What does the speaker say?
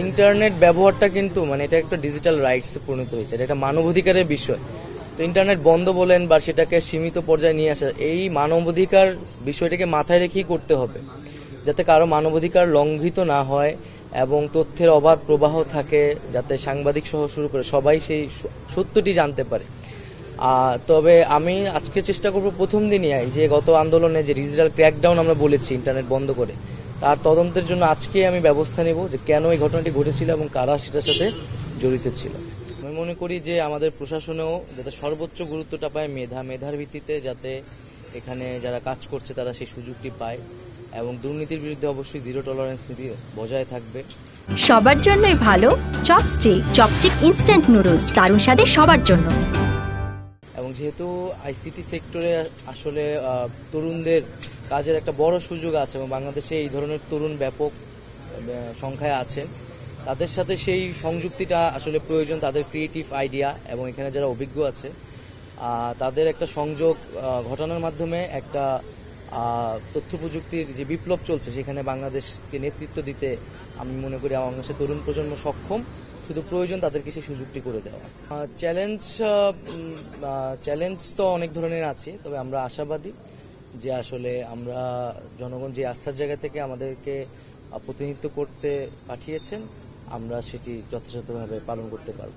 Internet ব্যবহারটা কিন্তু মানে এটা একটা ডিজিটাল রাইটসে পরিণত হয়েছে, এটা একটা মানবাধিকারের বিষয়। তো ইন্টারনেট বন্ধ বলেন বা সেটাকে সীমিত পর্যায়ে নিয়ে আসা, এই মানবাধিকার বিষয়টাকে মাথায় রেখেই করতে হবে, যাতে কারো মানবাধিকার লঙ্ঘিত না হয় এবং তথ্যের অবাধ প্রবাহ থাকে, যাতে সাংবাদিক সহ শুরু করে সবাই সেই সত্যটি জানতে পারে। তবে আমি আজকে চেষ্টা করব প্রথম দিনই যে গত আন্দোলনে যে ডিজিটাল ক্র্যাকডাউন আমরা বলেছি ইন্টারনেট বন্ধ করে, তার তদন্তের জন্য আজকে আমি ব্যবস্থা নেব যে কেন এই ঘটনাটি ঘটেছিল এবং কারা সেটার সাথে জড়িত ছিল। আমি মনে করি যে আমাদের প্রশাসনেও যাতে সর্বোচ্চ গুরুত্বটা পায় মেধার ভিত্তিতে, যাতে এখানে যারা কাজ করছে তারা সেই সুযোগটি পায় এবং দুর্নীতির বিরুদ্ধে অবশ্যই জিরো টলারেন্স নীতি বজায় থাকবে। সবার জন্যই ভালো চপস্টিক ইনস্ট্যান্ট নুডলস, দারুণ স্বাদে সবার জন্য। এবং যেহেতু আইসিটি সেক্টরে আসলে তরুণদের কাজের একটা বড় সুযোগ আছে এবং বাংলাদেশে এই ধরনের তরুণ ব্যাপক সংখ্যায় আছেন, তাদের সাথে সেই সংযুক্তিটা আসলে প্রয়োজন। তাদের ক্রিয়েটিভ আইডিয়া এবং এখানে যারা অভিজ্ঞ আছে তাদের একটা সংযোগ ঘটানোর মাধ্যমে একটা তথ্য প্রযুক্তির যে বিপ্লব চলছে সেখানে বাংলাদেশকে নেতৃত্ব দিতে আমি মনে করি বাংলাদেশের তরুণ প্রজন্ম সক্ষম, শুধু প্রয়োজন তাদেরকে সেই সুযোগটি করে দেওয়া। চ্যালেঞ্জ তো অনেক ধরনের আছে, তবে আমরা আশাবাদী যে আসলে আমরা জনগণ যে আস্থার জায়গা থেকে আমাদেরকে প্রতিনিধিত্ব করতে পাঠিয়েছেন আমরা সেটি যথাযথভাবে পালন করতে পারব।